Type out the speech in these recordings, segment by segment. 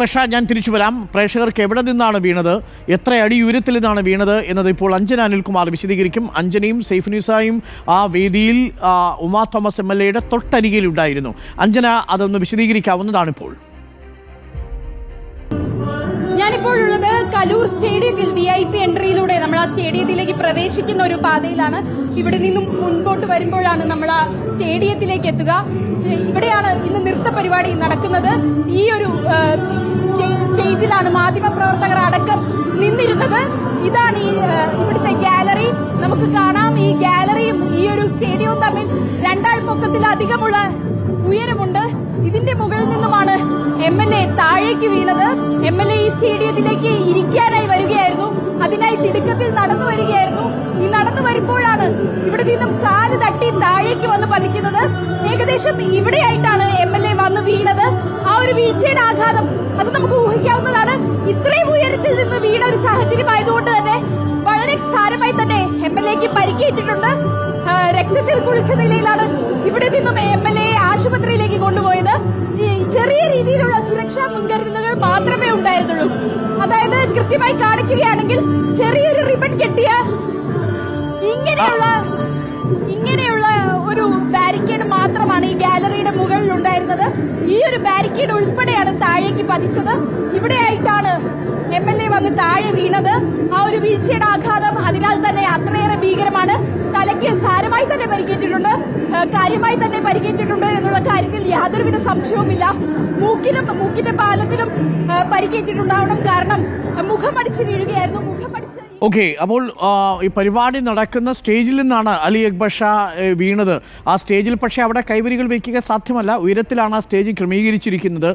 പക്ഷേ ഞാൻ തിരിച്ചു വരാം. പ്രേക്ഷകർക്ക് എവിടെ നിന്നാണ് വീണത്, എത്ര അടി ഉയരത്തിൽ നിന്നാണ് വീണത് എന്നത് ഇപ്പോൾ അഞ്ജന അനിൽകുമാർ വിശദീകരിക്കും. അഞ്ജനയും സൈഫ് നിസായും ആ വേദിയിൽ ഉമാ തോമസ് MLA തൊട്ടരികിൽ ഉണ്ടായിരുന്നു. അഞ്ജന അതൊന്ന് വിശദീകരിക്കാവുന്നതാണ്. ഇപ്പോൾ ഞാനിപ്പോൾ ഉള്ളത് കലൂർ സ്റ്റേഡിയത്തിൽ VIP എൻട്രിയിലൂടെ നമ്മൾ ആ സ്റ്റേഡിയത്തിലേക്ക് പ്രവേശിക്കുന്ന ഒരു പാതയിലാണ്. ഇവിടെ നിന്നും മുൻപോട്ട് വരുമ്പോഴാണ് നമ്മൾ ആ സ്റ്റേഡിയത്തിലേക്ക് എത്തുക. ഇവിടെയാണ് ഇന്ന് നൃത്ത പരിപാടി നടക്കുന്നത്. ഈ ഒരു സ്റ്റേജിലാണ് മാധ്യമപ്രവർത്തകർ അടക്കം നിന്നിരുന്നത്. ഇതാണ് ഇവിടുത്തെ ഗാലറി. നമുക്ക് കാണാം, ഈ ഗാലറിയും ഈ ഒരു സ്റ്റേഡിയവും തമ്മിൽ രണ്ടാൾ പൊക്കത്തിലധികമുള്ള ഉയരമുണ്ട്. ഇതിന്റെ മുകളിൽ നിന്നുമാണ് MLA താഴേക്ക് വീണത്. MLA ഈ സ്റ്റേഡിയത്തിലേക്ക് ഇരിക്കാനായി വരികയായിരുന്നു. അതിനായി തിടുക്കത്തിൽ നടന്നു വരികയായിരുന്നു. ഈ നടന്നു വരുമ്പോഴാണ് ഇവിടെ നിന്നും കാല് തട്ടി താഴേക്ക് വന്ന് പതിക്കുന്നത്. ഏകദേശം ഇവിടെയായിട്ടാണ് MLA വന്ന് വീണത്. ആ ഒരു വീഴ്ചയുടെ ആഘാതം അത് നമുക്ക് ഊഹിക്കാവുന്നതാണ്. ഇത്രയും ഉയരത്തിൽ നിന്ന് വീണ ഒരു സാഹചര്യം ആയതുകൊണ്ട് തന്നെ വളരെ സാരമായി തന്നെ MLAക്ക് പരിക്കേറ്റിട്ടുണ്ട്. രക്തത്തിൽ കുളിച്ച നിലയിലാണ് ഇവിടെ നിന്നും MLA ആശുപത്രിയിലേക്ക് കൊണ്ടുപോയത്. ചെറിയ രീതിയിലുള്ള സുരക്ഷാ മുൻകരുതലുകൾ മാത്രമേ ഉണ്ടായിരുന്നുള്ളൂ. അതായത് കൃത്യമായി കാണിക്കുകയാണെങ്കിൽ ചെറിയൊരു റിബൺ കെട്ടിയ ഇങ്ങനെയുള്ള ഒരു ബാരിക്കേഡ് മാത്രമാണ് ഈ ഗാലറിയുടെ മുകളിൽ ഉണ്ടായിരുന്നത്. ഈ ഒരു ബാരിക്കേഡ് ഉൾപ്പെടെയാണ് താഴേക്ക് പതിച്ചത്. ഇവിടെയായിട്ടാണ് MLA വന്ന് താഴെ വീണത്. ആ ഒരു വീഴ്ചയുടെ ആഘാതം അതിനാൽ തന്നെ അത്രയേറെ ഭീകരമാണ്. തലയ്ക്ക് സാരമായി തന്നെ പരിക്കേറ്റിട്ടുണ്ട്, കാര്യമായി തന്നെ പരിക്കേറ്റിട്ടുണ്ട് എന്നുള്ള കാര്യത്തിൽ യാതൊരുവിധ സംശയവുമില്ല. മൂക്കിന്റെ പാലത്തിനും പരിക്കേറ്റിട്ടുണ്ടാവണം. കാരണം മുഖമടിച്ച് വീഴുകയായിരുന്നു. ഓക്കെ, അപ്പോൾ ഈ പരിപാടി നടക്കുന്ന സ്റ്റേജിൽ നിന്നാണ് അലി അക്ബർ ഷാ വീണത്. ആ സ്റ്റേജിൽ പക്ഷേ അവിടെ കൈവരികൾ വയ്ക്കുക സാധ്യമല്ല. ഉയരത്തിലാണ് ആ സ്റ്റേജ് ക്രമീകരിച്ചിരിക്കുന്നത്.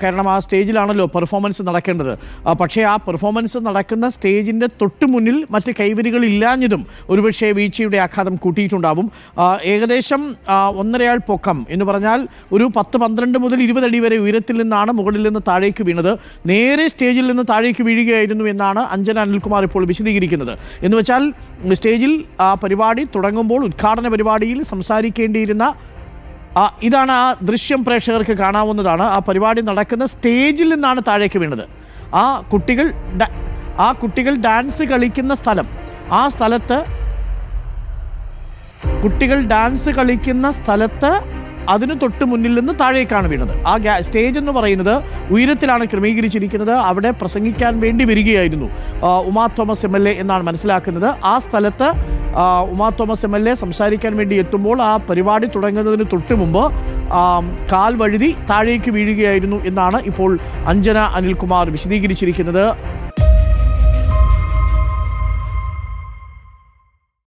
കാരണം ആ സ്റ്റേജിലാണല്ലോ പെർഫോമൻസ് നടക്കേണ്ടത്. പക്ഷേ ആ പെർഫോമൻസ് നടക്കുന്ന സ്റ്റേജിൻ്റെ തൊട്ടു മുന്നിൽ മറ്റ് കൈവരികൾ ഇല്ലാഞ്ഞതും ഒരുപക്ഷെ വീഴ്ചയുടെ ആഘാതം കൂട്ടിയിട്ടുണ്ടാവും. ഏകദേശം 1.5 ആൾ പൊക്കം എന്ന് പറഞ്ഞാൽ ഒരു 10-12 മുതൽ 20 അടി വരെ ഉയരത്തിൽ നിന്നാണ് മുകളിൽ നിന്ന് താഴേക്ക് വീണത്. നേരെ സ്റ്റേജിൽ നിന്ന് താഴേക്ക് വീഴുകയായിരുന്നു എന്നാണ് അഞ്ജന അനിൽകുമാർ ഇപ്പോൾ വിശദീകരിക്കുന്നത്. എന്ന് വെച്ചാൽ സ്റ്റേജിൽ ആ പരിപാടി തുടങ്ങുമ്പോൾ ഉദ്ഘാടന പരിപാടിയിൽ സംസാരിക്കേണ്ടിയിരുന്ന ഇതാണ് ആ ദൃശ്യം, പ്രേക്ഷകർക്ക് കാണാവുന്നതാണ്. ആ പരിപാടി നടക്കുന്ന സ്റ്റേജിൽ നിന്നാണ് താഴേക്ക് വീണത്. ആ കുട്ടികൾ ഡാൻസ് കളിക്കുന്ന സ്ഥലം, ആ സ്ഥലത്ത് കുട്ടികൾ ഡാൻസ് കളിക്കുന്ന സ്ഥലത്ത് അതിന് തൊട്ട് മുന്നിൽ നിന്ന് താഴേക്കാണ് വീണത്. ആ സ്റ്റേജ് എന്ന് പറയുന്നത് ഉയരത്തിലാണ് ക്രമീകരിച്ചിരിക്കുന്നത്. അവിടെ പ്രസംഗിക്കാൻ വേണ്ടി വരികയായിരുന്നു ഉമാ തോമസ് MLA എന്നാണ് മനസ്സിലാക്കുന്നത്. ആ സ്ഥലത്ത് ഉമാ തോമസ് MLA സംസാരിക്കാൻ വേണ്ടി എത്തുമ്പോൾ ആ പരിപാടി തുടങ്ങുന്നതിന് തൊട്ട് മുമ്പ് കാൽ വഴുതി താഴേക്ക് വീഴുകയായിരുന്നു എന്നാണ് ഇപ്പോൾ അഞ്ജന അനിൽകുമാർ വിശദീകരിച്ചിരിക്കുന്നത്.